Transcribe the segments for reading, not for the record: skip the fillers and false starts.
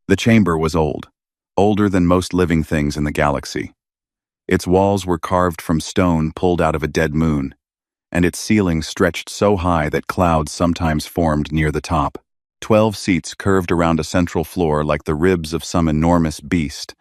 The chamber was old, older than most living things in the galaxy. Its walls were carved from stone pulled out of a dead moon, and its ceiling stretched so high that clouds sometimes formed near the top. 12 seats curved around a central floor like the ribs of some enormous beast,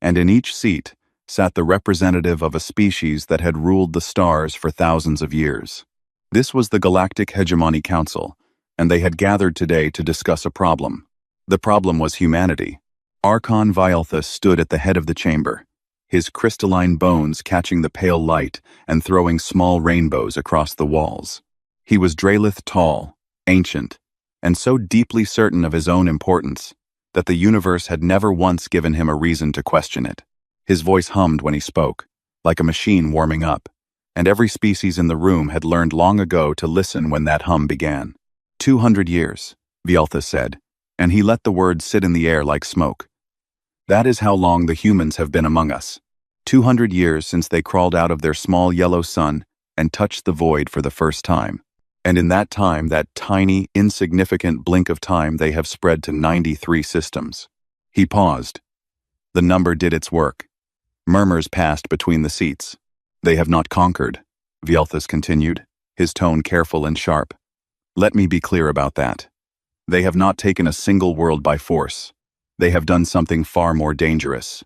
and in each seat sat the representative of a species that had ruled the stars for thousands of years. This was the Galactic Hegemony Council, and they had gathered today to discuss a problem. The problem was humanity. Archon Vialthus stood at the head of the chamber, his crystalline bones catching the pale light and throwing small rainbows across the walls. He was Dralith tall, ancient, and so deeply certain of his own importance that the universe had never once given him a reason to question it. His voice hummed when he spoke, like a machine warming up, and every species in the room had learned long ago to listen when that hum began. 200 years, Vialthus said, and he let the words sit in the air like smoke. That is how long the humans have been among us. 200 years since they crawled out of their small yellow sun and touched the void for the first time. And in that time, that tiny, insignificant blink of time, they have spread to 93 systems. He paused. The number did its work. Murmurs passed between the seats. They have not conquered, Vialthus continued, his tone careful and sharp. Let me be clear about that. They have not taken a single world by force. They have done something far more dangerous.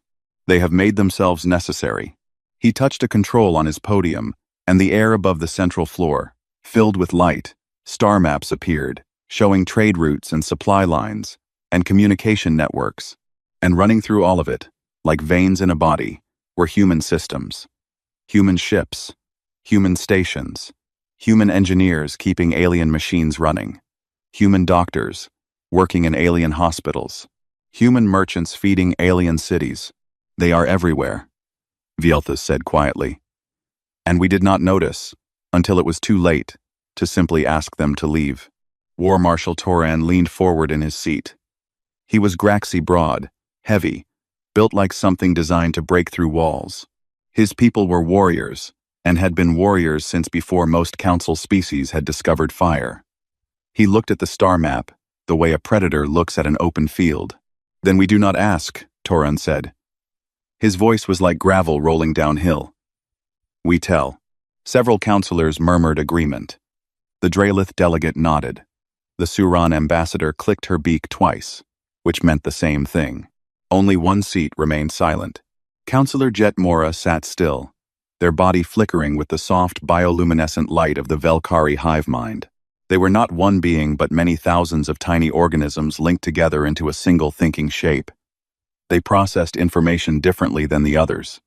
They have made themselves necessary. He touched a control on his podium, and the air above the central floor, filled with light, star maps appeared, showing trade routes and supply lines, and communication networks. And running through all of it, like veins in a body, were human systems. Human ships, human stations, human engineers keeping alien machines running, human doctors working in alien hospitals, human merchants feeding alien cities. They are everywhere, Vialthus said quietly. And we did not notice, until it was too late, to simply ask them to leave. War Marshal Terran leaned forward in his seat. He was Graxy broad, heavy, built like something designed to break through walls. His people were warriors, and had been warriors since before most council species had discovered fire. He looked at the star map, the way a predator looks at an open field. Then we do not ask, Terran said. His voice was like gravel rolling downhill. We tell. Several councillors murmured agreement. The Dralith delegate nodded. The Suran ambassador clicked her beak twice, which meant the same thing. Only one seat remained silent. Councillor Jet Mora sat still, their body flickering with the soft bioluminescent light of the Velkari hive mind. They were not one being but many thousands of tiny organisms linked together into a single thinking shape. They processed information differently than the others.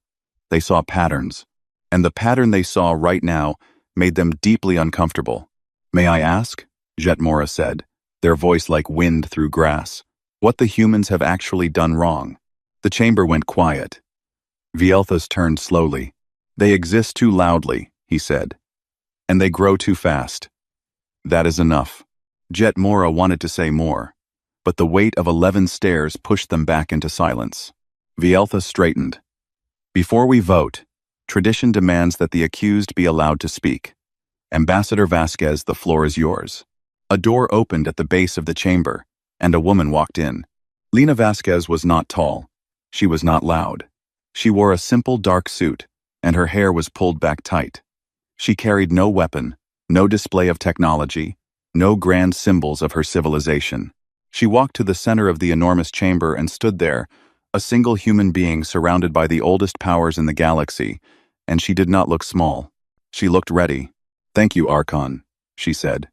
They saw patterns, and the pattern they saw right now made them deeply uncomfortable. May I ask, Jet Mora said, their voice like wind through grass, what the humans have actually done wrong? The chamber went quiet. Vialthus turned slowly. They exist too loudly, he said, and they grow too fast. That is enough. Jet Mora wanted to say more, but the weight of 11 stairs pushed them back into silence. Vialthus straightened. Before we vote, tradition demands that the accused be allowed to speak. Ambassador Vasquez, the floor is yours. A door opened at the base of the chamber, and a woman walked in. Lena Vasquez was not tall. She was not loud. She wore a simple dark suit, and her hair was pulled back tight. She carried no weapon, no display of technology, no grand symbols of her civilization. She walked to the center of the enormous chamber and stood there, a single human being surrounded by the oldest powers in the galaxy, and she did not look small. She looked ready. Thank you, Archon, she said.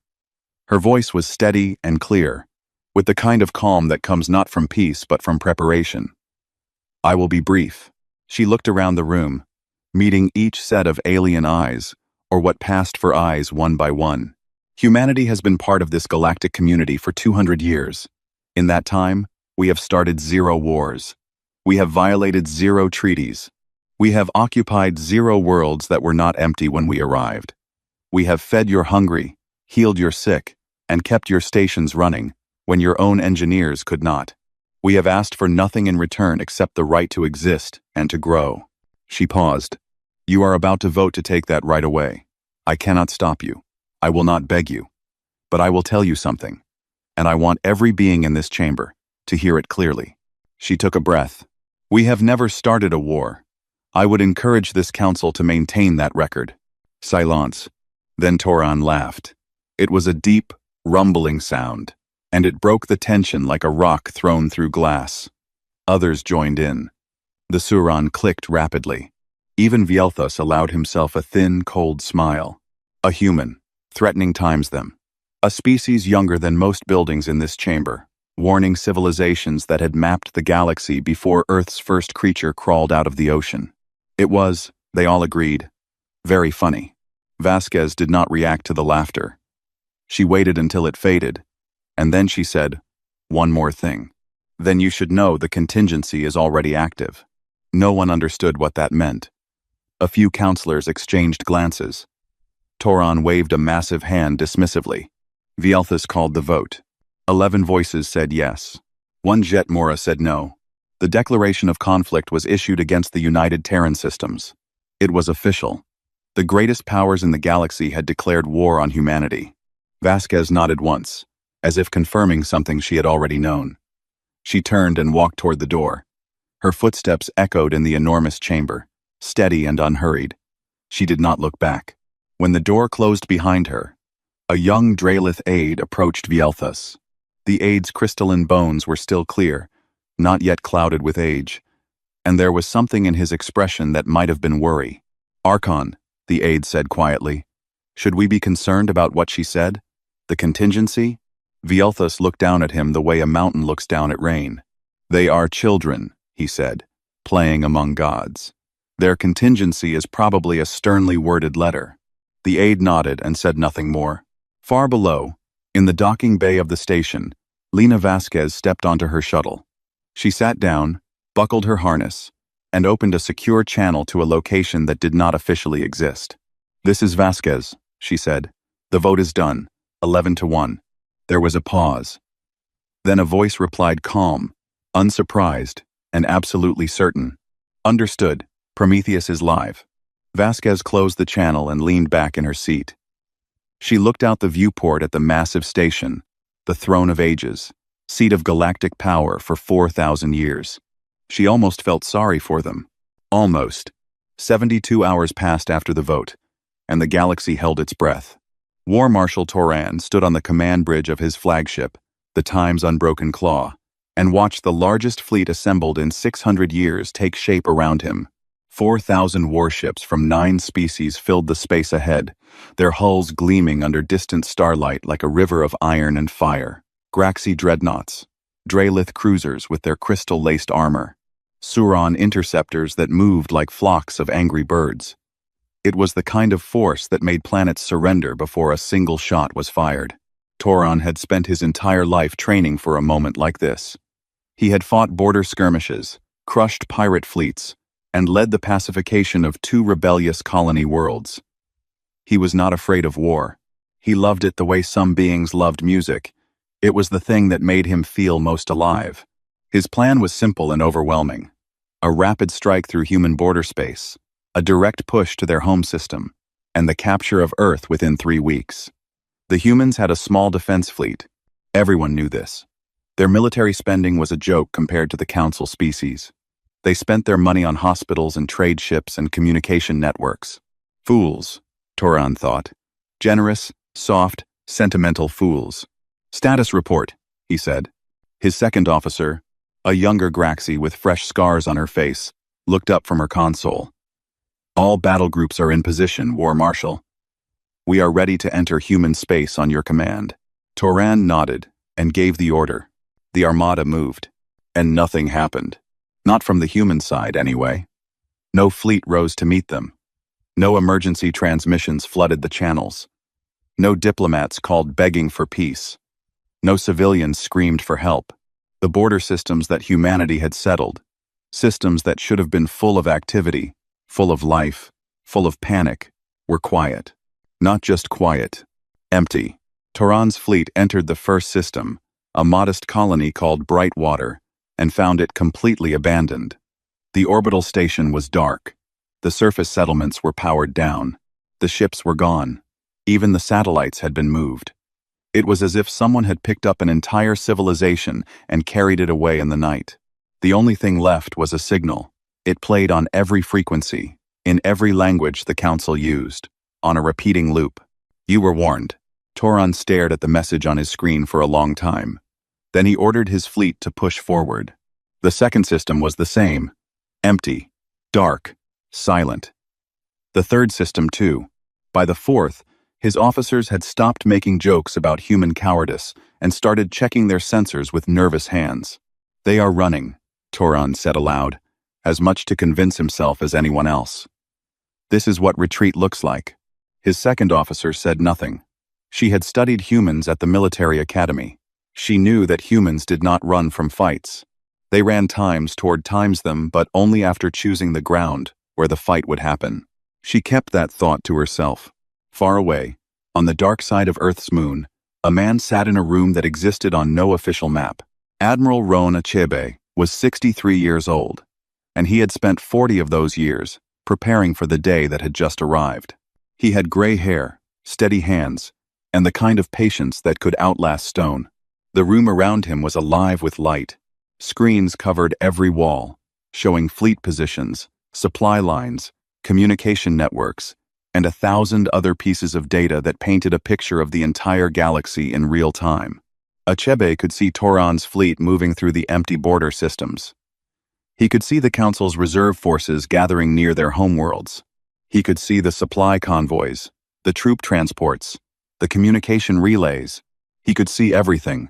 Her voice was steady and clear, with the kind of calm that comes not from peace but from preparation. I will be brief. She looked around the room, meeting each set of alien eyes, or what passed for eyes one by one. Humanity has been part of this galactic community for 200 years. In that time, we have started 0 wars. We have violated 0 treaties. We have occupied 0 worlds that were not empty when we arrived. We have fed your hungry, healed your sick, and kept your stations running when your own engineers could not. We have asked for nothing in return except the right to exist and to grow. She paused. You are about to vote to take that right away. I cannot stop you. I will not beg you. But I will tell you something, and I want every being in this chamber to hear it clearly. She took a breath. We have never started a war. I would encourage this council to maintain that record. Silence. Then Terran laughed. It was a deep, rumbling sound, and it broke the tension like a rock thrown through glass. Others joined in. The Suran clicked rapidly. Even Vielthus allowed himself a thin, cold smile. A human, threatening times them. A species younger than most buildings in this chamber, warning civilizations that had mapped the galaxy before Earth's first creature crawled out of the ocean. It was, they all agreed, very funny. Vasquez did not react to the laughter. She waited until it faded, and then she said, "One more thing. Then you should know the contingency is already active." No one understood what that meant. A few counselors exchanged glances. Terran waved a massive hand dismissively. Vielthus called the vote. 11 voices said yes. 1 Jet Mora said no. The declaration of conflict was issued against the United Terran systems. It was official. The greatest powers in the galaxy had declared war on humanity. Vasquez nodded once, as if confirming something she had already known. She turned and walked toward the door. Her footsteps echoed in the enormous chamber, steady and unhurried. She did not look back. When the door closed behind her, a young Draelith aide approached Vielthus. The aide's crystalline bones were still clear, not yet clouded with age, and there was something in his expression that might have been worry. "Archon," the aide said quietly. "Should we be concerned about what she said? The contingency?" Vielthus looked down at him the way a mountain looks down at rain. "They are children," he said, "playing among gods. Their contingency is probably a sternly worded letter." The aide nodded and said nothing more. Far below, in the docking bay of the station, Lena Vasquez stepped onto her shuttle. She sat down, buckled her harness, and opened a secure channel to a location that did not officially exist. "This is Vasquez," she said. "The vote is done, 11-1. There was a pause. Then a voice replied calm, unsurprised, and absolutely certain. "Understood. Prometheus is live." Vasquez closed the channel and leaned back in her seat. She looked out the viewport at the massive station, the throne of ages, seat of galactic power for 4,000 years. She almost felt sorry for them. Almost. 72 hours passed after the vote, and the galaxy held its breath. War Marshal Terran stood on the command bridge of his flagship, the Time's Unbroken Claw, and watched the largest fleet assembled in 600 years take shape around him. 4,000 warships from 9 species filled the space ahead, their hulls gleaming under distant starlight like a river of iron and fire. Graxi dreadnoughts, Draelith cruisers with their crystal-laced armor, Suran interceptors that moved like flocks of angry birds. It was the kind of force that made planets surrender before a single shot was fired. Terran had spent his entire life training for a moment like this. He had fought border skirmishes, crushed pirate fleets, and led the pacification of 2 rebellious colony worlds. He was not afraid of war. He loved it the way some beings loved music. It was the thing that made him feel most alive. His plan was simple and overwhelming. A rapid strike through human border space, a direct push to their home system, and the capture of Earth within 3 weeks. The humans had a small defense fleet. Everyone knew this. Their military spending was a joke compared to the Council species. They spent their money on hospitals and trade ships and communication networks. Fools, Terran thought. Generous, soft, sentimental fools. "Status report," he said. His second officer, a younger Graxi with fresh scars on her face, looked up from her console. "All battle groups are in position, War Marshal. We are ready to enter human space on your command." Terran nodded and gave the order. The armada moved, and nothing happened. Not from the human side, anyway. No fleet rose to meet them. No emergency transmissions flooded the channels. No diplomats called begging for peace. No civilians screamed for help. The border systems that humanity had settled, systems that should have been full of activity, full of life, full of panic, were quiet. Not just quiet, empty. Terran's fleet entered the first system, a modest colony called Brightwater, and found it completely abandoned. The orbital station was dark. The surface settlements were powered down. The ships were gone. Even the satellites had been moved. It was as if someone had picked up an entire civilization and carried it away in the night. The only thing left was a signal. It played on every frequency, in every language the Council used, on a repeating loop. You were warned. Terran stared at the message on his screen for a long time. Then he ordered his fleet to push forward. The second system was the same. Empty, dark, silent. The third system too. By the fourth, his officers had stopped making jokes about human cowardice and started checking their sensors with nervous hands. They are running, Terran said aloud, as much to convince himself as anyone else. This is what retreat looks like. His second officer said nothing. She had studied humans at the military academy. She knew that humans did not run from fights. They ran times toward times them, but only after choosing the ground where the fight would happen. She kept that thought to herself. Far away, on the dark side of Earth's moon, a man sat in a room that existed on no official map. Admiral Ron Achebe was 63 years old, and he had spent 40 of those years preparing for the day that had just arrived. He had gray hair, steady hands, and the kind of patience that could outlast stone. The room around him was alive with light. Screens covered every wall, showing fleet positions, supply lines, communication networks, and 1,000 other pieces of data that painted a picture of the entire galaxy in real time. Achebe could see Terran's fleet moving through the empty border systems. He could see the Council's reserve forces gathering near their homeworlds. He could see the supply convoys, the troop transports, the communication relays. He could see everything,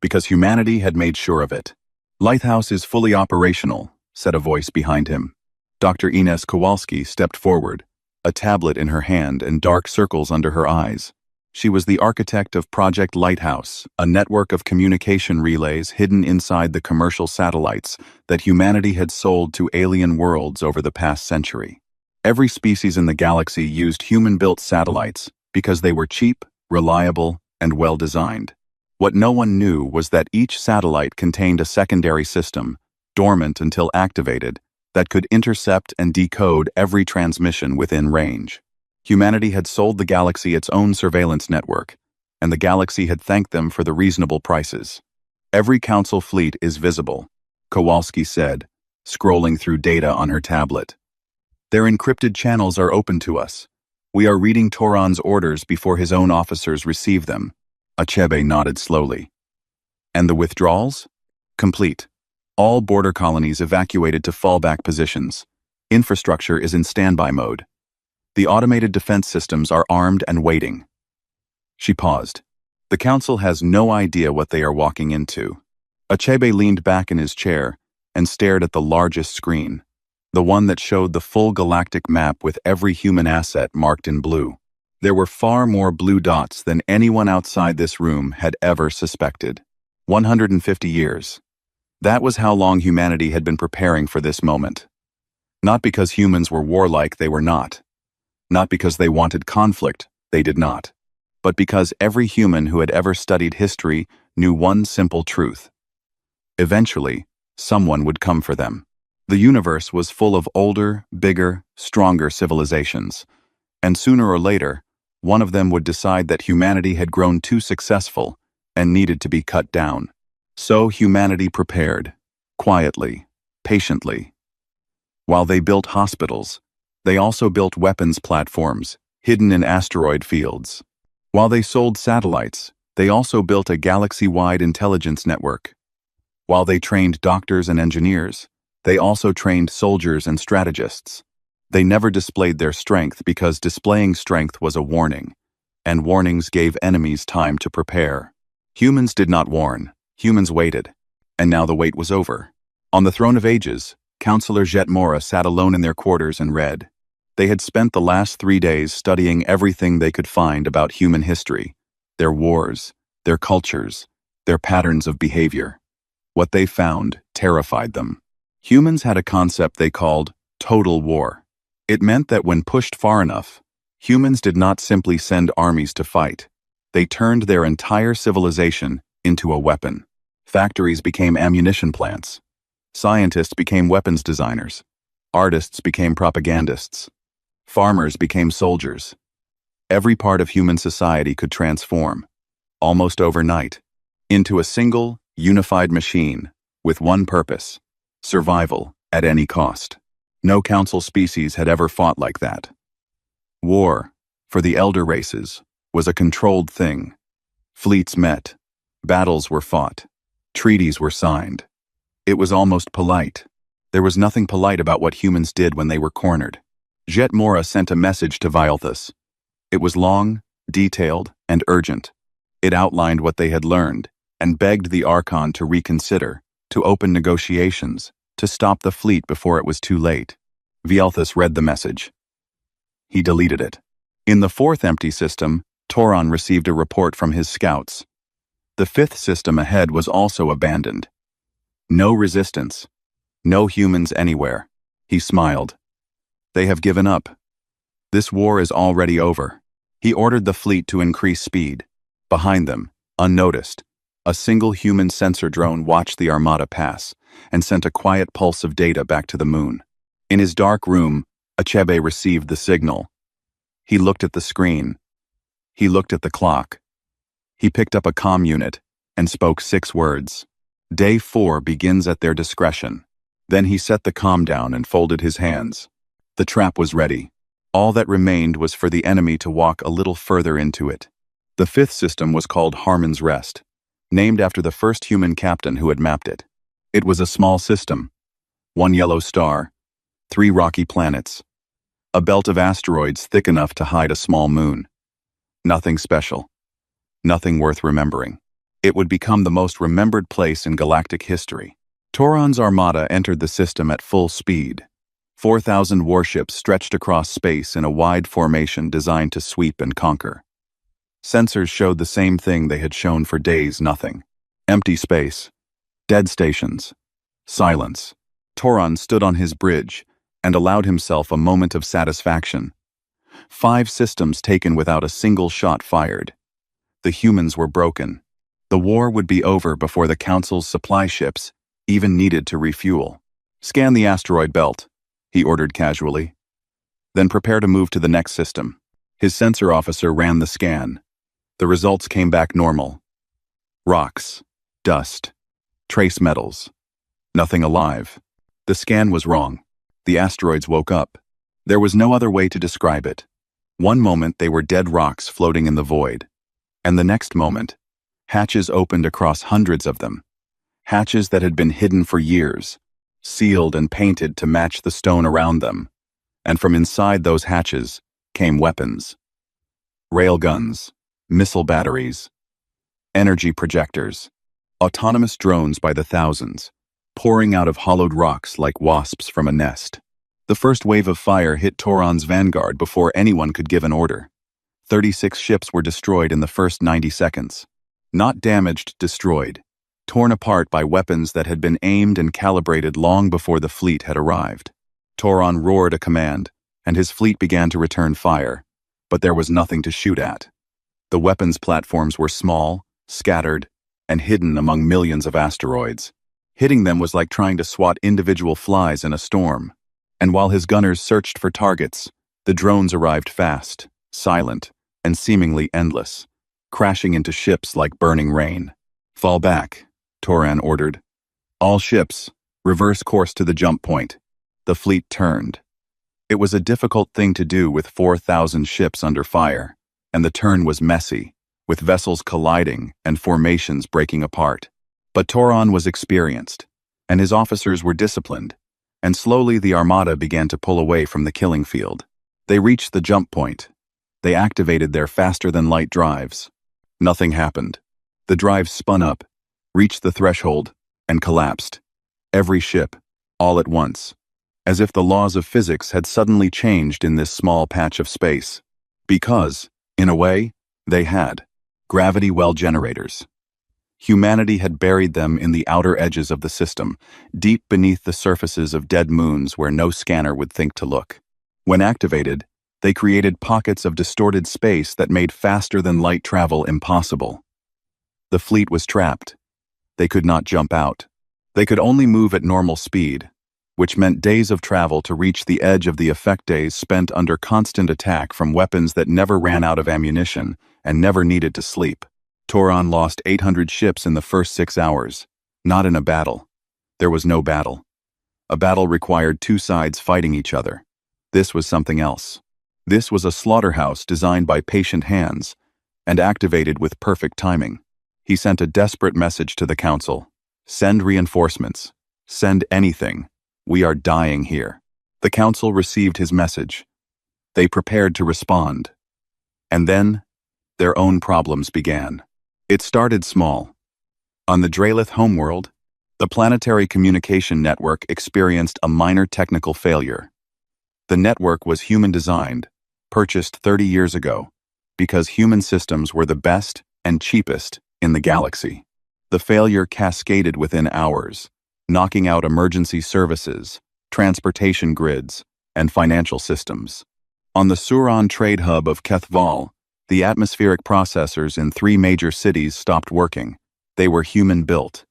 because humanity had made sure of it. "Lighthouse is fully operational," said a voice behind him. Dr. Ines Kowalski stepped forward, a tablet in her hand and dark circles under her eyes. She was the architect of Project Lighthouse, a network of communication relays hidden inside the commercial satellites that humanity had sold to alien worlds over the past century. Every species in the galaxy used human-built satellites because they were cheap, reliable, and well-designed. What no one knew was that each satellite contained a secondary system, dormant until activated, that could intercept and decode every transmission within range. Humanity had sold the galaxy its own surveillance network, and the galaxy had thanked them for the reasonable prices. "Every Council fleet is visible," Kowalski said, scrolling through data on her tablet. "Their encrypted channels are open to us. We are reading Terran's orders before his own officers receive them." Achebe nodded slowly. "And the withdrawals?" "Complete. All border colonies evacuated to fallback positions. Infrastructure is in standby mode. The automated defense systems are armed and waiting." She paused. "The Council has no idea what they are walking into." Achebe leaned back in his chair and stared at the largest screen, the one that showed the full galactic map with every human asset marked in blue. There were far more blue dots than anyone outside this room had ever suspected. 150 years. That was how long humanity had been preparing for this moment. Not because humans were warlike, they were not. Not because they wanted conflict, they did not. But because every human who had ever studied history knew one simple truth. Eventually, someone would come for them. The universe was full of older, bigger, stronger civilizations, and sooner or later, one of them would decide that humanity had grown too successful and needed to be cut down. So humanity prepared, quietly, patiently. While they built hospitals, they also built weapons platforms hidden in asteroid fields. While they sold satellites, they also built a galaxy-wide intelligence network. While they trained doctors and engineers, they also trained soldiers and strategists. They never displayed their strength because displaying strength was a warning, and warnings gave enemies time to prepare. Humans did not warn, humans waited, and now the wait was over. On the throne of ages, Counselor Jetmora sat alone in their quarters and read. They had spent the last 3 days studying everything they could find about human history, their wars, their cultures, their patterns of behavior. What they found terrified them. Humans had a concept they called total war. It meant that when pushed far enough, humans did not simply send armies to fight. They turned their entire civilization into a weapon. Factories became ammunition plants. Scientists became weapons designers. Artists became propagandists. Farmers became soldiers. Every part of human society could transform, almost overnight, into a single, unified machine with one purpose: Survival, at any cost. No council species had ever fought like that. War, for the elder races, was a controlled thing. Fleets met. Battles were fought. Treaties were signed. It was almost polite. There was nothing polite about what humans did when they were cornered. Jet Mora sent a message to Vialthus. It was long, detailed, and urgent. It outlined what they had learned, and begged the Archon to reconsider, to open negotiations, to stop the fleet before it was too late. Vialthus read the message. He deleted it. In the fourth empty system, Toron received a report from his scouts. The fifth system ahead was also abandoned. No resistance. No humans anywhere. He smiled. They have given up. This war is already over. He ordered the fleet to increase speed. Behind them, unnoticed, a single human sensor drone watched the armada pass and sent a quiet pulse of data back to the moon. In his dark room, Achebe received the signal. He looked at the screen. He looked at the clock. He picked up a comm unit and spoke 6 words. Day 4 begins at their discretion. Then he set the comm down and folded his hands. The trap was ready. All that remained was for the enemy to walk a little further into it. The fifth system was called Harmon's Rest, named after the first human captain who had mapped it. It was a small system. 1 yellow star, 3 rocky planets, a belt of asteroids thick enough to hide a small moon. Nothing special. Nothing worth remembering. It would become the most remembered place in galactic history. Toron's armada entered the system at full speed. 4,000 warships stretched across space in a wide formation designed to sweep and conquer. Sensors showed the same thing they had shown for days: nothing. Empty space. Dead stations. Silence. Toron stood on his bridge and allowed himself a moment of satisfaction. 5 systems taken without a single shot fired. The humans were broken. The war would be over before the Council's supply ships even needed to refuel. Scan the asteroid belt, he ordered casually. Then prepare to move to the next system. His sensor officer ran the scan. The results came back normal. Rocks, dust, trace metals. Nothing alive. The scan was wrong. The asteroids woke up. There was no other way to describe it. One moment they were dead rocks floating in the void. And the next moment, hatches opened across hundreds of them. Hatches that had been hidden for years, sealed and painted to match the stone around them. And from inside those hatches came weapons. Railguns, missile batteries, energy projectors, autonomous drones by the thousands, pouring out of hollowed rocks like wasps from a nest. The first wave of fire hit Toron's vanguard before anyone could give an order. 36 ships were destroyed in the first 90 seconds. Not damaged, destroyed. Torn apart by weapons that had been aimed and calibrated long before the fleet had arrived. Toron roared a command, and his fleet began to return fire, but there was nothing to shoot at. The weapons platforms were small, scattered, and hidden among millions of asteroids. Hitting them was like trying to swat individual flies in a storm. And while his gunners searched for targets, the drones arrived fast, silent, and seemingly endless, crashing into ships like burning rain. Fall back, Toran ordered. All ships, reverse course to the jump point. The fleet turned. It was a difficult thing to do with 4,000 ships under fire, and the turn was messy, with vessels colliding and formations breaking apart. But Toron was experienced, and his officers were disciplined, and slowly the armada began to pull away from the killing field. They reached the jump point. They activated their faster-than-light drives. Nothing happened. The drives spun up, reached the threshold, and collapsed. Every ship, all at once, as if the laws of physics had suddenly changed in this small patch of space. Because, in a way, they had. Gravity well generators. Humanity had buried them in the outer edges of the system, deep beneath the surfaces of dead moons where no scanner would think to look. When activated, they created pockets of distorted space that made faster-than-light travel impossible. The fleet was trapped. They could not jump out. They could only move at normal speed, which meant days of travel to reach the edge of the effect days spent under constant attack from weapons that never ran out of ammunition and never needed to sleep. Toron lost 800 ships in the first 6 hours. Not in a battle. There was no battle. A battle required two sides fighting each other. This was something else. This was a slaughterhouse designed by patient hands and activated with perfect timing. He sent a desperate message to the council. Send reinforcements. Send anything. We are dying here. The council received his message. They prepared to respond. And then, their own problems began. It started small. On the Dralith homeworld, the planetary communication network experienced a minor technical failure. The network was human-designed, purchased 30 years ago, because human systems were the best and cheapest in the galaxy. The failure cascaded within hours, knocking out emergency services, transportation grids, and financial systems. On the Suron trade hub of Kethval, the atmospheric processors in 3 major cities stopped working. They were human-built.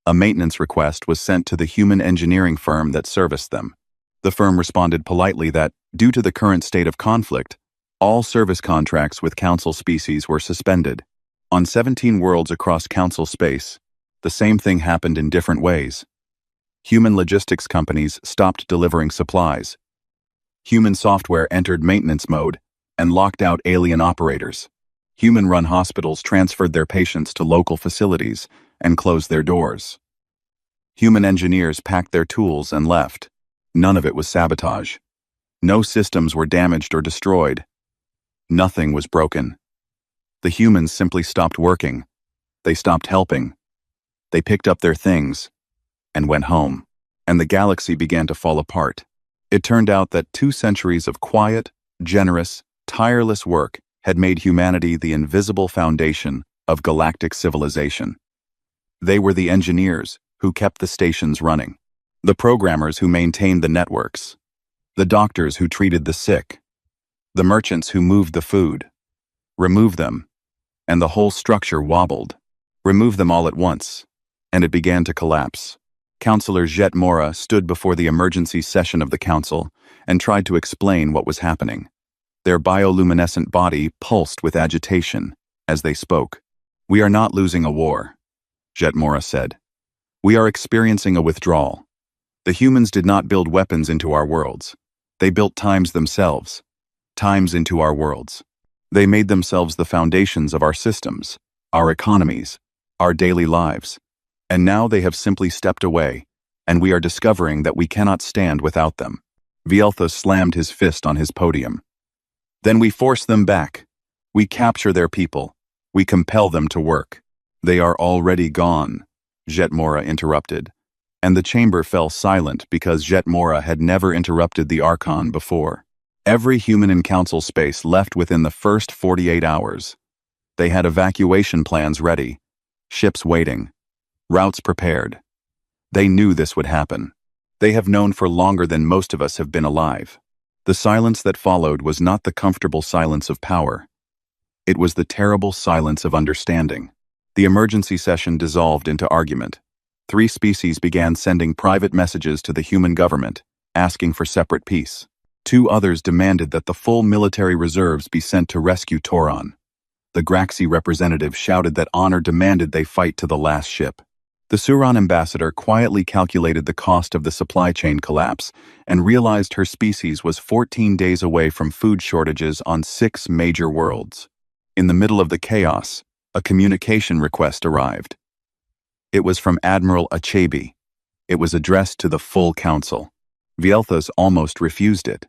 A maintenance request was sent to the human engineering firm that serviced them. The firm responded politely that, due to the current state of conflict, all service contracts with Council species were suspended. On 17 worlds across Council space, the same thing happened in different ways. Human logistics companies stopped delivering supplies. Human software entered maintenance mode and locked out alien operators. Human-run hospitals transferred their patients to local facilities and closed their doors. Human engineers packed their tools and left. None of it was sabotage. No systems were damaged or destroyed. Nothing was broken. The humans simply stopped working. They stopped helping. They picked up their things and went home. And the galaxy began to fall apart. It turned out that 2 centuries of quiet, generous, tireless work had made humanity the invisible foundation of galactic civilization. They were the engineers who kept the stations running, the programmers who maintained the networks, the doctors who treated the sick, the merchants who moved the food. Remove them, and the whole structure wobbled. Remove them all at once, and it began to collapse. Councillor Jet Mora stood before the emergency session of the council and tried to explain what was happening. Their bioluminescent body pulsed with agitation as they spoke. "We are not losing a war," Jet Mora said. "We are experiencing a withdrawal. The humans did not build weapons into our worlds. They built times themselves, times into our worlds. They made themselves the foundations of our systems, our economies, our daily lives. And now they have simply stepped away, and we are discovering that we cannot stand without them." Vielthus slammed his fist on his podium. "Then we force them back. We capture their people. We compel them to work." "They are already gone," Jet Mora interrupted, and the chamber fell silent because Jet Mora had never interrupted the Archon before. Every human in Council space left within the first 48 hours. They had evacuation plans ready, ships waiting, routes prepared. They knew this would happen. They have known for longer than most of us have been alive. The silence that followed was not the comfortable silence of power. It was the terrible silence of understanding. The emergency session dissolved into argument. 3 species began sending private messages to the human government, asking for separate peace. 2 others demanded that the full military reserves be sent to rescue Toron. The Graxi representative shouted that honor demanded they fight to the last ship. The Suron ambassador quietly calculated the cost of the supply chain collapse and realized her species was 14 days away from food shortages on 6 major worlds. In the middle of the chaos, a communication request arrived. It was from Admiral Achabi. It was addressed to the full council. Vielthus almost refused it.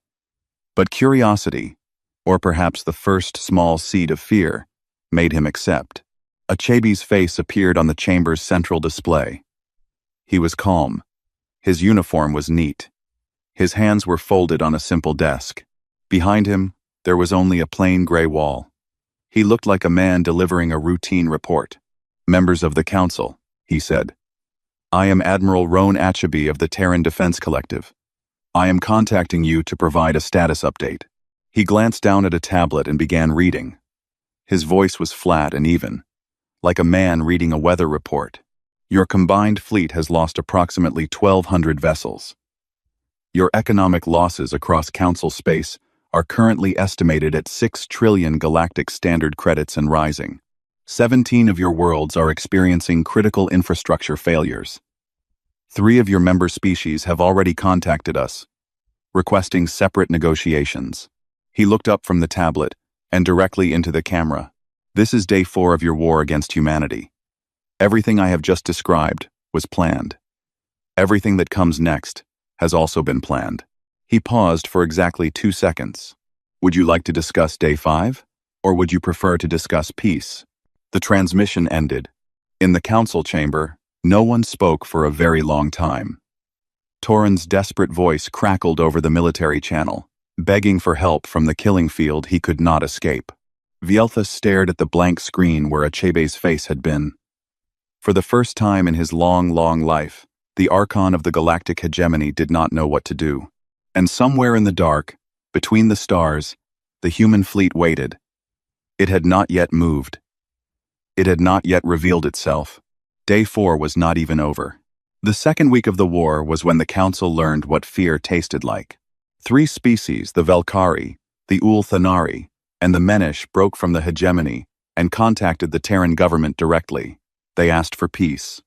But curiosity, or perhaps the first small seed of fear, made him accept. Achabi's face appeared on the chamber's central display. He was calm. His uniform was neat. His hands were folded on a simple desk. Behind him, there was only a plain gray wall. He looked like a man delivering a routine report. "Members of the council," he said. "I am Admiral Roan Achabi of the Terran Defense Collective. I am contacting you to provide a status update." He glanced down at a tablet and began reading. His voice was flat and even, like a man reading a weather report. "Your combined fleet has lost approximately 1,200 vessels. Your economic losses across Council space are currently estimated at 6 trillion galactic standard credits and rising. 17 of your worlds are experiencing critical infrastructure failures. 3 of your member species have already contacted us, requesting separate negotiations. He looked up from the tablet and directly into the camera. This is day 4 of your war against humanity. Everything I have just described was planned. Everything that comes next has also been planned. He paused for exactly 2 seconds. Would you like to discuss day 5? Or would you prefer to discuss peace? The transmission ended. In the council chamber, no one spoke for a very long time. Toran's desperate voice crackled over the military channel, begging for help from the killing field he could not escape. Vieltha stared at the blank screen where Achebe's face had been. For the first time in his long life, the Archon of the Galactic hegemony did not know what to do. And somewhere in the dark, between the stars, the human fleet waited. It had not yet moved. It had not yet revealed itself. Day 4 was not even over. The second week of the war was when the Council learned what fear tasted like. 3 species, the Velkari, the Ulthanari, and the Menish, broke from the hegemony and contacted the Terran government directly. They asked for peace.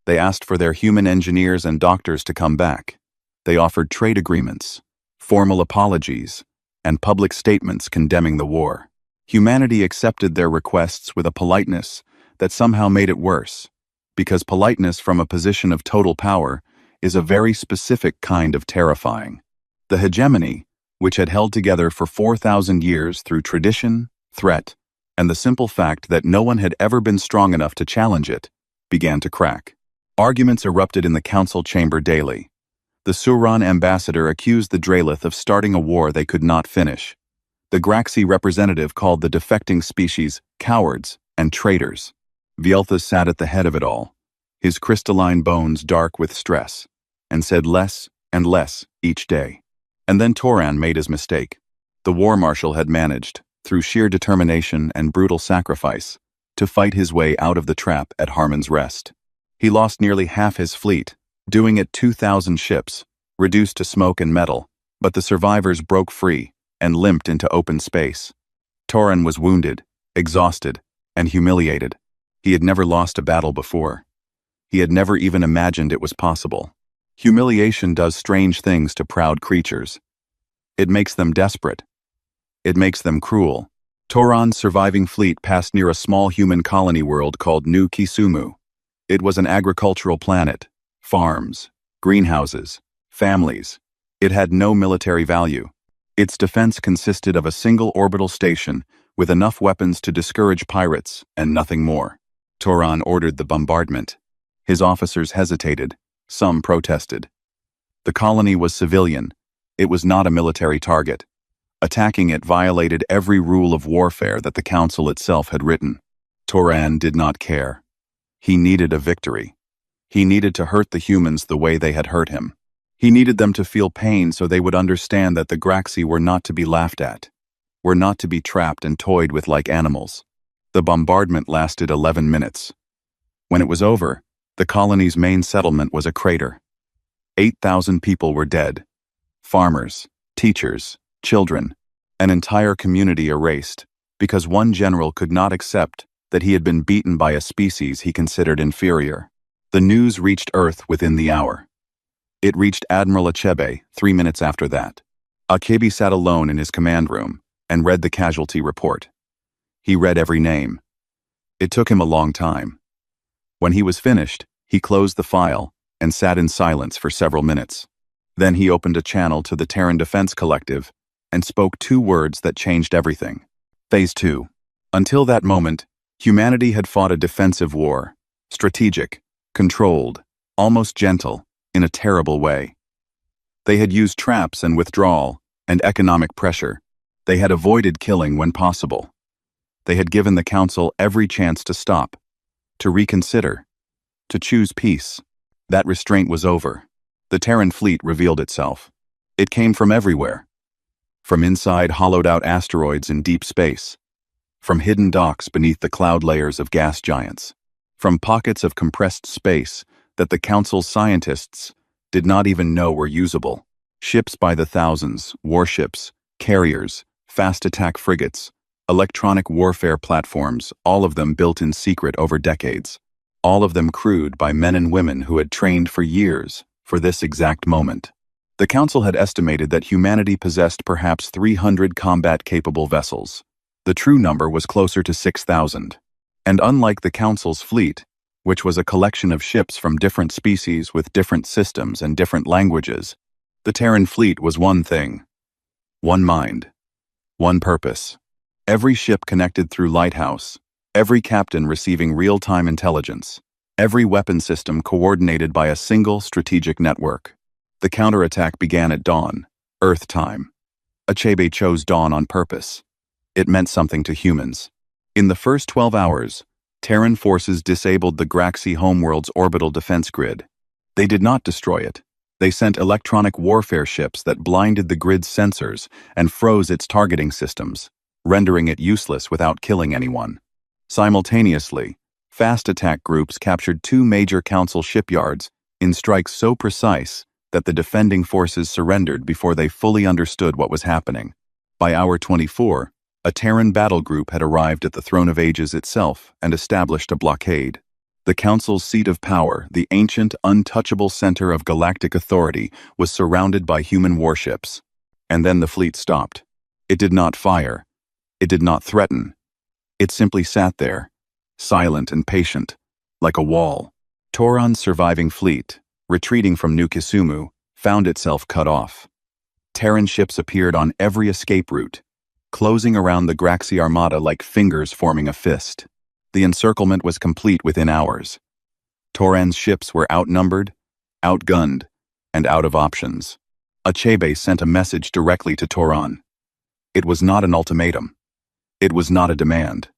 They asked for their human engineers and doctors to come back. They offered trade agreements, formal apologies, and public statements condemning the war. Humanity accepted their requests with a politeness that somehow made it worse, because politeness from a position of total power is a very specific kind of terrifying. The hegemony, which had held together for 4,000 years through tradition, threat, and the simple fact that no one had ever been strong enough to challenge it, began to crack. Arguments erupted in the council chamber daily. The Suran ambassador accused the Dralith of starting a war they could not finish. The Graxi representative called the defecting species cowards and traitors. Vieltha sat at the head of it all, his crystalline bones dark with stress, and said less and less each day. And then Toran made his mistake. The war marshal had managed, through sheer determination and brutal sacrifice, to fight his way out of the trap at Harmon's Rest. He lost nearly half his fleet, doing it 2,000 ships, reduced to smoke and metal, but the survivors broke free and limped into open space. Toran was wounded, exhausted, and humiliated. He had never lost a battle before. He had never even imagined it was possible. Humiliation does strange things to proud creatures. It makes them desperate. It makes them cruel. Toran's surviving fleet passed near a small human colony world called New Kisumu. It was an agricultural planet. Farms, greenhouses, families. It had no military value. Its defense consisted of a single orbital station with enough weapons to discourage pirates and nothing more. Toran ordered the bombardment. His officers hesitated. Some protested. The colony was civilian. It was not a military target. Attacking it violated every rule of warfare that the Council itself had written. Toran did not care. He needed a victory. He needed to hurt the humans the way they had hurt him. He needed them to feel pain so they would understand that the Graxi were not to be laughed at, were not to be trapped and toyed with like animals. The bombardment lasted 11 minutes. When it was over, the colony's main settlement was a crater. 8,000 people were dead. Farmers, teachers, children, an entire community erased, because one general could not accept that he had been beaten by a species he considered inferior. The news reached Earth within the hour. It reached Admiral Achebe 3 minutes after that. Achebe sat alone in his command room and read the casualty report. He read every name. It took him a long time. When he was finished, he closed the file and sat in silence for several minutes. Then he opened a channel to the Terran Defense Collective and spoke 2 words that changed everything. Phase 2. Until that moment, humanity had fought a defensive war, strategic, controlled, almost gentle, in a terrible way. They had used traps and withdrawal and economic pressure. They had avoided killing when possible. They had given the Council every chance to stop, to reconsider, to choose peace. That restraint was over. The Terran fleet revealed itself. It came from everywhere. From inside hollowed-out asteroids in deep space. From hidden docks beneath the cloud layers of gas giants. From pockets of compressed space that the Council's scientists did not even know were usable. Ships by the thousands, warships, carriers, fast attack frigates, electronic warfare platforms, all of them built in secret over decades. all of them crewed by men and women who had trained for years for this exact moment. The Council had estimated that humanity possessed perhaps 300 combat-capable vessels. The true number was closer to 6,000. And unlike the Council's fleet, which was a collection of ships from different species with different systems and different languages, the Terran fleet was one thing. One mind. One purpose. Every ship connected through lighthouse, every captain receiving real-time intelligence, every weapon system coordinated by a single strategic network. The counterattack began at dawn, Earth time. Achebe chose dawn on purpose. It meant something to humans. In the first 12 hours, Terran forces disabled the Graxi homeworld's orbital defense grid. They did not destroy it. They sent electronic warfare ships that blinded the grid's sensors and froze its targeting systems, rendering it useless without killing anyone. Simultaneously, fast attack groups captured 2 major Council shipyards in strikes so precise that the defending forces surrendered before they fully understood what was happening. By hour 24, a Terran battle group had arrived at the Throne of Ages itself and established a blockade. The Council's seat of power, the ancient, untouchable center of galactic authority, was surrounded by human warships. And then the fleet stopped. It did not fire. It did not threaten. It simply sat there, silent and patient, like a wall. Toran's surviving fleet, retreating from New Kisumu, found itself cut off. Terran ships appeared on every escape route, closing around the Graxi Armada like fingers forming a fist. The encirclement was complete within hours. Toran's ships were outnumbered, outgunned, and out of options. Achebe sent a message directly to Toran. It was not an ultimatum. It was not a demand.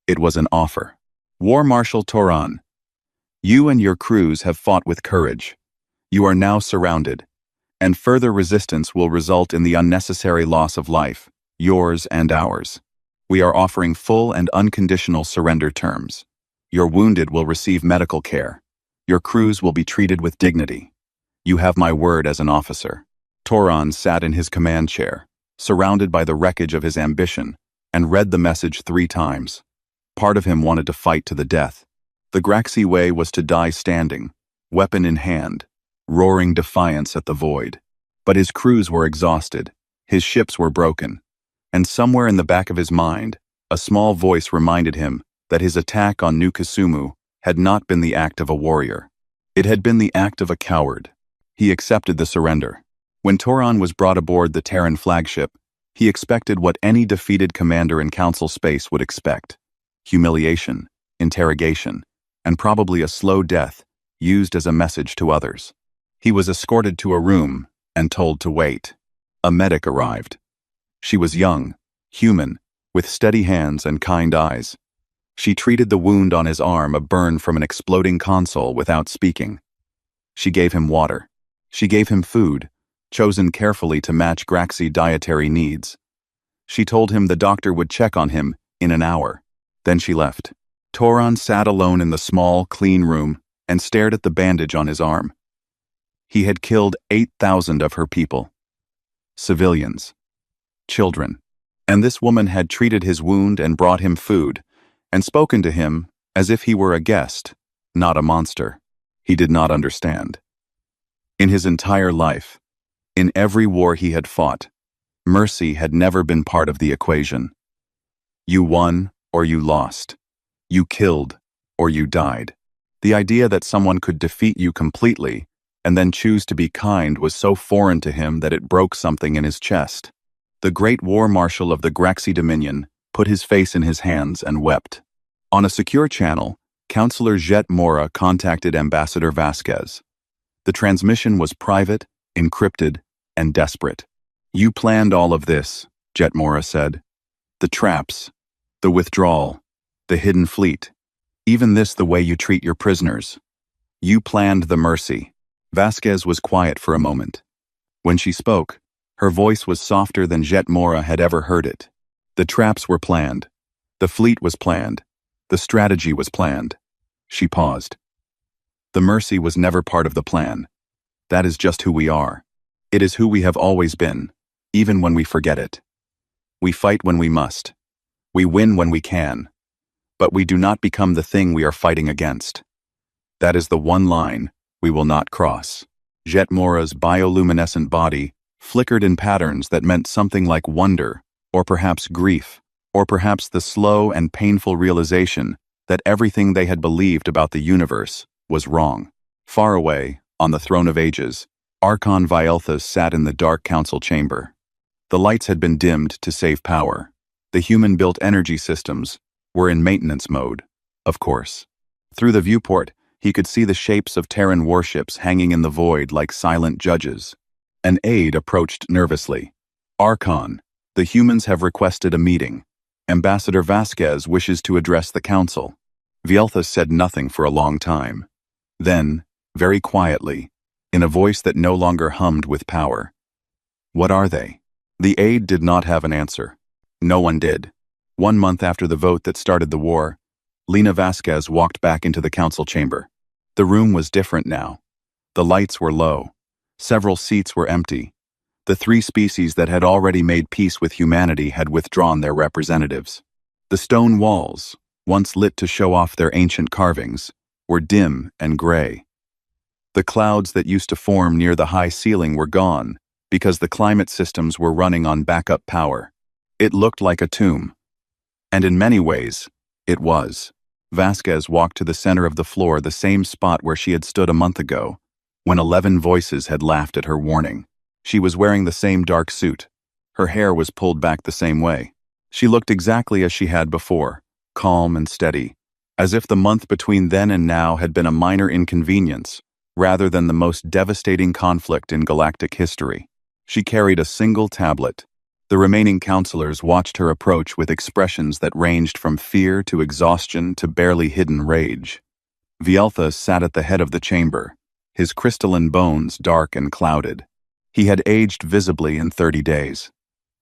It was an offer. War Marshal Toran, you and your crews have fought with courage. You are now surrounded, and further resistance will result in the unnecessary loss of life, yours and ours. We are offering full and unconditional surrender terms. Your wounded will receive medical care. Your crews will be treated with dignity. You have my word as an officer. Toran sat in his command chair, surrounded by the wreckage of his ambition, and read the message 3 times. Part of him wanted to fight to the death. The Graxi way was to die standing, weapon in hand, roaring defiance at the void. But his crews were exhausted, his ships were broken, and somewhere in the back of his mind, a small voice reminded him that his attack on New Kisumu had not been the act of a warrior. It had been the act of a coward. He accepted the surrender. When Toran was brought aboard the Terran flagship, he expected what any defeated commander in Council space would expect: humiliation, interrogation, and probably a slow death used as a message to others. He was escorted to a room and told to wait. A medic arrived. She was young, human, with steady hands and kind eyes. She treated the wound on his arm, a burn from an exploding console, without speaking. She gave him water. She gave him food, chosen carefully to match Graxi dietary needs. She told him the doctor would check on him in an hour. Then she left. Toran sat alone in the small, clean room and stared at the bandage on his arm. He had killed 8,000 of her people. Civilians. Children. And this woman had treated his wound and brought him food, and spoken to him as if he were a guest, not a monster. He did not understand. In his entire life, in every war he had fought, mercy had never been part of the equation. You won or you lost. You killed or you died. The idea that someone could defeat you completely and then choose to be kind was so foreign to him that it broke something in his chest. The great war marshal of the Graxi Dominion put his face in his hands and wept. On a secure channel, Councillor Jet Mora contacted Ambassador Vasquez. The transmission was private, encrypted, and desperate. You planned all of this, Jet Mora said. The traps, the withdrawal, the hidden fleet, even this the way you treat your prisoners. You planned the mercy. Vasquez was quiet for a moment. When she spoke, her voice was softer than Jet Mora had ever heard it. The traps were planned. The fleet was planned. The strategy was planned. She paused. The mercy was never part of the plan. That is just who we are. It is who we have always been, even when we forget it. We fight when we must. We win when we can. But we do not become the thing we are fighting against. That is the one line we will not cross. Jetmora's bioluminescent body flickered in patterns that meant something like wonder, or perhaps grief, or perhaps the slow and painful realization that everything they had believed about the universe was wrong. Far away, on the throne of ages, Archon Vielthus sat in the dark council chamber. The lights had been dimmed to save power. The human-built energy systems were in maintenance mode, of course. Through the viewport, he could see the shapes of Terran warships hanging in the void like silent judges. An aide approached nervously. Archon, the humans have requested a meeting. Ambassador Vasquez wishes to address the council. Vielthus said nothing for a long time. Then, very quietly, in a voice that no longer hummed with power, "What are they?" The aide did not have an answer. No one did. 1 month after the vote that started the war, Lena Vasquez walked back into the council chamber. The room was different now. The lights were low. Several seats were empty. The 3 species that had already made peace with humanity had withdrawn their representatives. The stone walls, once lit to show off their ancient carvings, were dim and gray. The clouds that used to form near the high ceiling were gone because the climate systems were running on backup power. It looked like a tomb. And in many ways, it was. Vasquez walked to the center of the floor, the same spot where she had stood a month ago, when 11 voices had laughed at her warning. She was wearing the same dark suit. Her hair was pulled back the same way. She looked exactly as she had before, calm and steady, as if the month between then and now had been a minor inconvenience, rather than the most devastating conflict in galactic history. She carried a single tablet. The remaining counselors watched her approach with expressions that ranged from fear to exhaustion to barely hidden rage. Vielthus sat at the head of the chamber, his crystalline bones dark and clouded. He had aged visibly in 30 days.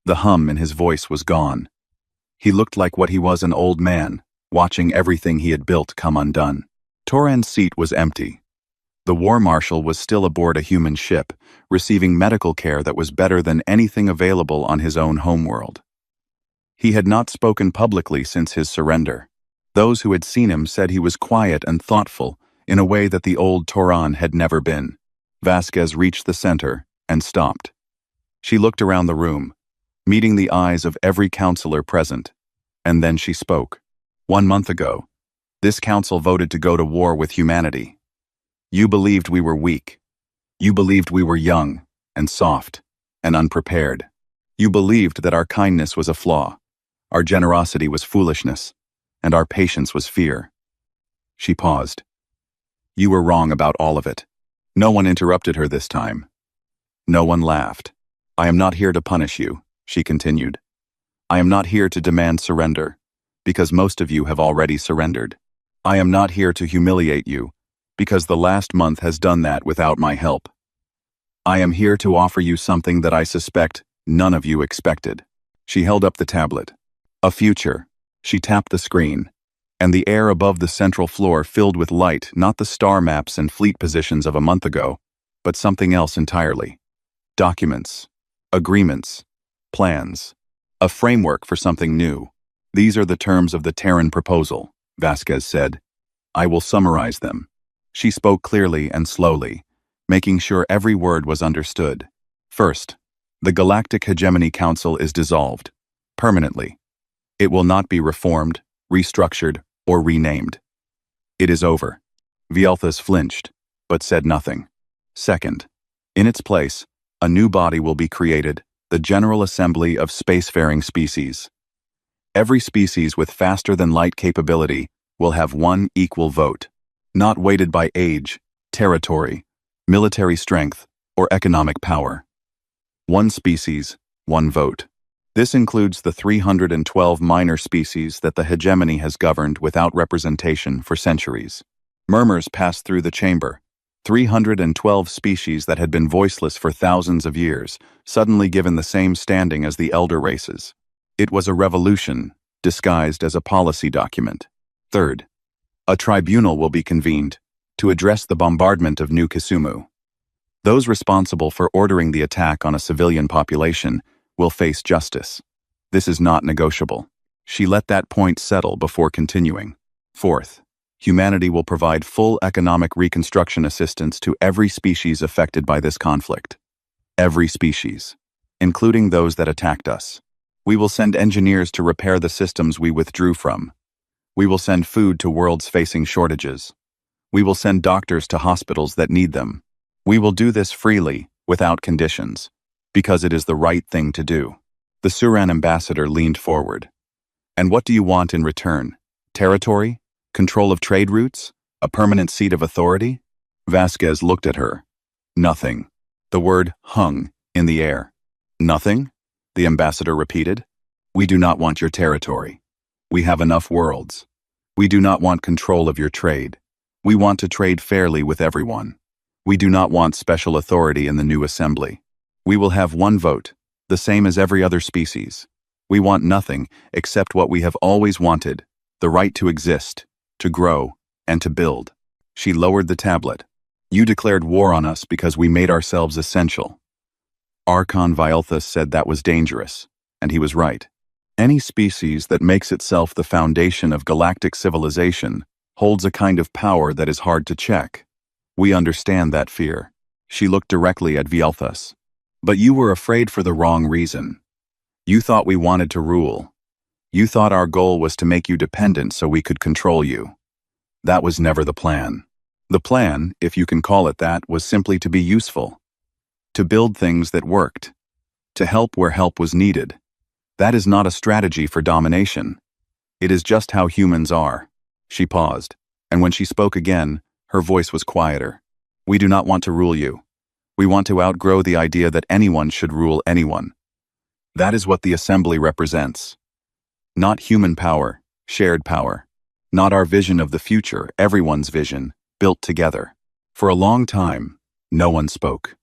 The hum in his voice was gone. He looked like what he was, an old man, watching everything he had built come undone. Toran's seat was empty. The war marshal was still aboard a human ship, receiving medical care that was better than anything available on his own homeworld. He had not spoken publicly since his surrender. Those who had seen him said he was quiet and thoughtful in a way that the old Terran had never been. Vasquez reached the center and stopped. She looked around the room, meeting the eyes of every counselor present, and then she spoke. 1 month ago, this council voted to go to war with humanity. You believed we were weak. You believed we were young and soft and unprepared. You believed that our kindness was a flaw, our generosity was foolishness, and our patience was fear. She paused. You were wrong about all of it. No one interrupted her this time. No one laughed. I am not here to punish you, she continued. I am not here to demand surrender, because most of you have already surrendered. I am not here to humiliate you, because the last month has done that without my help. I am here to offer you something that I suspect none of you expected. She held up the tablet. A future. She tapped the screen, and the air above the central floor filled with light, not the star maps and fleet positions of a month ago, but something else entirely. Documents, agreements, plans, a framework for something new. These are the terms of the Terran proposal, Vasquez said. I will summarize them. She spoke clearly and slowly, making sure every word was understood. First, the Galactic Hegemony Council is dissolved, permanently. It will not be reformed, restructured, or renamed. It is over. Vielthus flinched, but said nothing. Second, in its place, a new body will be created, the General Assembly of Spacefaring Species. Every species with faster-than-light capability will have one equal vote, not weighted by age, territory, military strength, or economic power. One species, one vote. This includes the 312 minor species that the hegemony has governed without representation for centuries. Murmurs passed through the chamber. 312 species that had been voiceless for thousands of years, suddenly given the same standing as the elder races. It was a revolution, disguised as a policy document. Third, a tribunal will be convened to address the bombardment of New Kisumu. Those responsible for ordering the attack on a civilian population will face justice. This is not negotiable. She let that point settle before continuing. Fourth, Humanity will provide full economic reconstruction assistance to every species affected by this conflict. Every species, including those that attacked us. We will send engineers to repair the systems we withdrew from. We will send food to worlds facing shortages. We will send doctors to hospitals that need them. We will do this freely, without conditions, because it is the right thing to do. The Terran ambassador leaned forward. And what do you want in return? Territory? Control of trade routes? A permanent seat of authority? Vasquez looked at her. Nothing. The word hung in the air. Nothing? The ambassador repeated. We do not want your territory. We have enough worlds. We do not want control of your trade. We want to trade fairly with everyone. We do not want special authority in the new assembly. We will have one vote, the same as every other species. We want nothing except what we have always wanted, the right to exist, to grow, and to build. She lowered the tablet. You declared war on us because we made ourselves essential. Archon Vialthus said that was dangerous, and he was right. Any species that makes itself the foundation of galactic civilization holds a kind of power that is hard to check. We understand that fear. She looked directly at Vialthus. But you were afraid for the wrong reason. You thought we wanted to rule. You thought our goal was to make you dependent so we could control you. That was never the plan. The plan, if you can call it that, was simply to be useful. To build things that worked. To help where help was needed. That is not a strategy for domination. It is just how humans are. She paused, and when she spoke again, her voice was quieter. We do not want to rule you. We want to outgrow the idea that anyone should rule anyone. That is what the assembly represents. Not human power, shared power. Not our vision of the future, everyone's vision, built together. For a long time, no one spoke.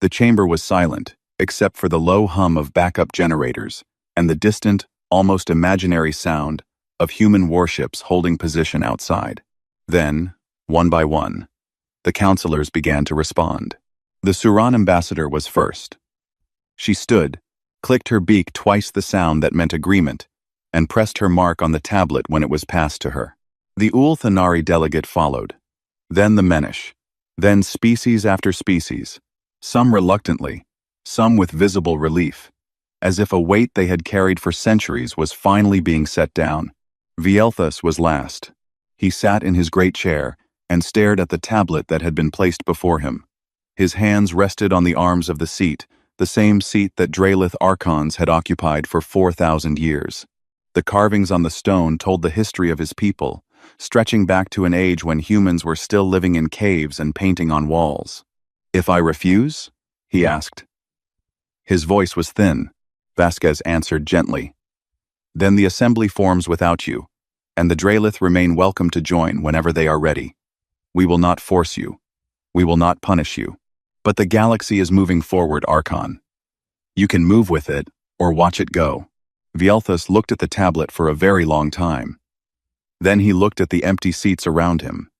The chamber was silent, except for the low hum of backup generators and the distant, almost imaginary sound of human warships holding position outside. Then, one by one, the counselors began to respond. The Terran ambassador was first. She stood, clicked her beak twice the sound that meant agreement, and pressed her mark on the tablet when it was passed to her. The Ulthanari delegate followed. Then the Menish. Then species after species, some reluctantly, some with visible relief, as if a weight they had carried for centuries was finally being set down. Vialthus was last. He sat in his great chair and stared at the tablet that had been placed before him. His hands rested on the arms of the seat, the same seat that Draelith archons had occupied for 4,000 years. The carvings on the stone told the history of his people, stretching back to an age when humans were still living in caves and painting on walls. If I refuse? He asked. His voice was thin. Vasquez answered gently. Then the assembly forms without you, and the Draelith remain welcome to join whenever they are ready. We will not force you. We will not punish you. But the galaxy is moving forward, Archon. You can move with it, or watch it go. Vialthus looked at the tablet for a very long time. Then he looked at the empty seats around him,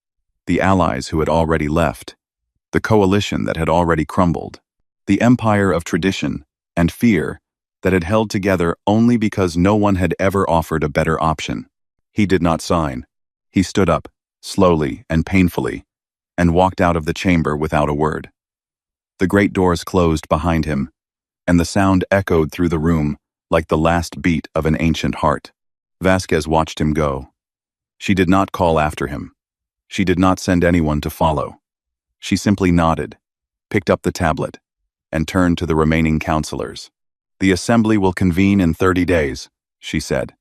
the allies who had already left, the coalition that had already crumbled, the empire of tradition and fear that had held together only because no one had ever offered a better option. He did not sign. He stood up, slowly and painfully, and walked out of the chamber without a word. The great doors closed behind him, and the sound echoed through the room like the last beat of an ancient heart. Vasquez watched him go. She did not call after him. She did not send anyone to follow. She simply nodded, picked up the tablet, and turned to the remaining counselors. The assembly will convene in 30 days, she said.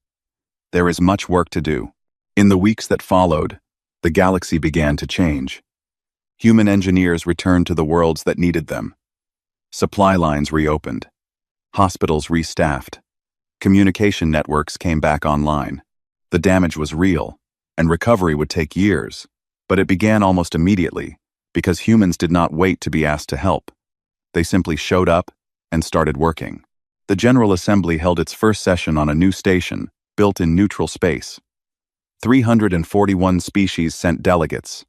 There is much work to do. In the weeks that followed, the galaxy began to change. Human engineers returned to the worlds that needed them. Supply lines reopened. Hospitals restaffed. Communication networks came back online. The damage was real, and recovery would take years, but it began almost immediately because humans did not wait to be asked to help. They simply showed up and started working. The General Assembly held its first session on a new station built in neutral space. 341 species sent delegates.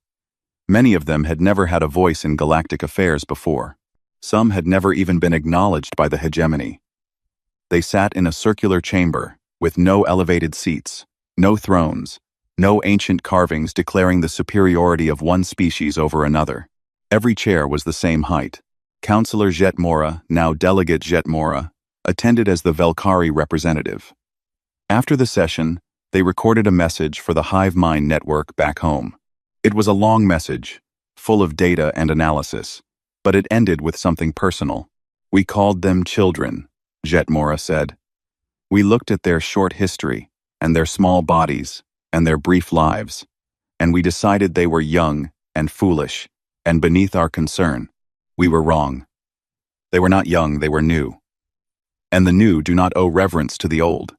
Many of them had never had a voice in galactic affairs before. Some had never even been acknowledged by the hegemony. They sat in a circular chamber with no elevated seats, no thrones, No ancient carvings declaring the superiority of one species over another. Every chair was the same height. Councillor Jetmora, now Delegate Jetmora, attended as the Velkari representative. After the session, they recorded a message for the Hive Mind network back home. It was a long message, full of data and analysis, but it ended with something personal. "We called them children," Jetmora said. "We looked at their short history, and their small bodies, and their brief lives, and we decided they were young and foolish, and beneath our concern. We were wrong. They were not young, they were new. And the new do not owe reverence to the old.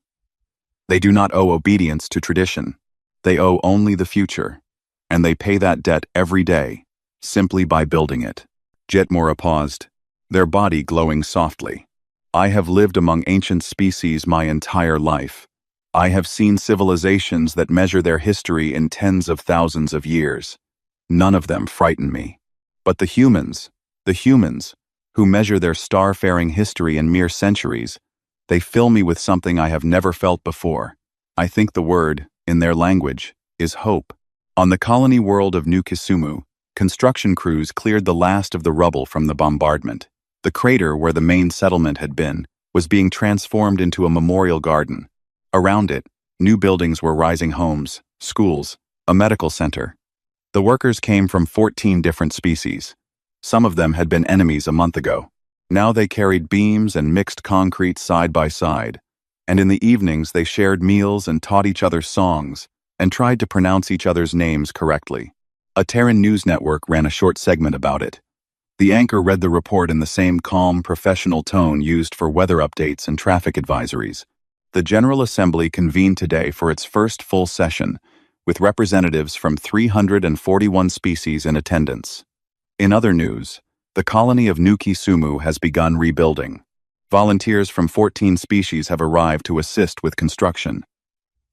They do not owe obedience to tradition. They owe only the future, and they pay that debt every day, simply by building it." Jetmora paused, their body glowing softly. "I have lived among ancient species my entire life. I have seen civilizations that measure their history in tens of thousands of years. None of them frighten me. But the humans, who measure their star-faring history in mere centuries, they fill me with something I have never felt before. I think the word, in their language, is hope." On the colony world of New Kisumu, construction crews cleared the last of the rubble from the bombardment. The crater where the main settlement had been was being transformed into a memorial garden. Around it, new buildings were rising: homes, schools, a medical center. The workers came from 14 different species. Some of them had been enemies a month ago. Now they carried beams and mixed concrete side by side, and in the evenings they shared meals and taught each other songs and tried to pronounce each other's names correctly. A Terran news network ran a short segment about it. The anchor read the report in the same calm, professional tone used for weather updates and traffic advisories. The General Assembly convened today for its first full session, with representatives from 341 species in attendance. In other news, the colony of New Kisumu has begun rebuilding. Volunteers from 14 species have arrived to assist with construction.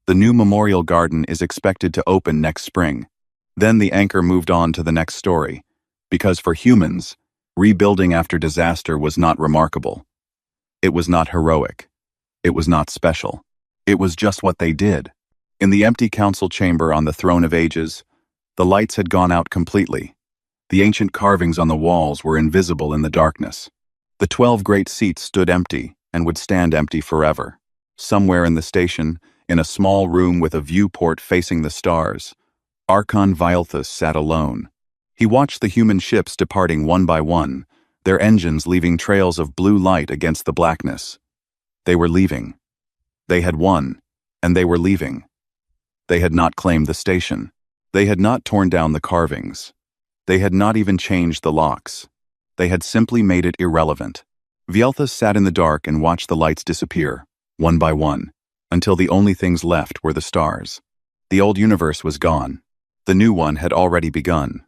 The new memorial garden is expected to open next spring. Then the anchor moved on to the next story, because for humans, rebuilding after disaster was not remarkable. It was not heroic. It was not special. It was just what they did. In the empty council chamber on the throne of ages, the lights had gone out completely. The ancient carvings on the walls were invisible in the darkness. The 12 great seats stood empty and would stand empty forever. Somewhere in the station, in a small room with a viewport facing the stars, Archon Vialthus sat alone. He watched the human ships departing one by one, their engines leaving trails of blue light against the blackness. They were leaving. They had won, and they were leaving. They had not claimed the station. They had not torn down the carvings. They had not even changed the locks. They had simply made it irrelevant. Vialthus sat in the dark and watched the lights disappear, one by one, until the only things left were the stars. The old universe was gone. The new one had already begun.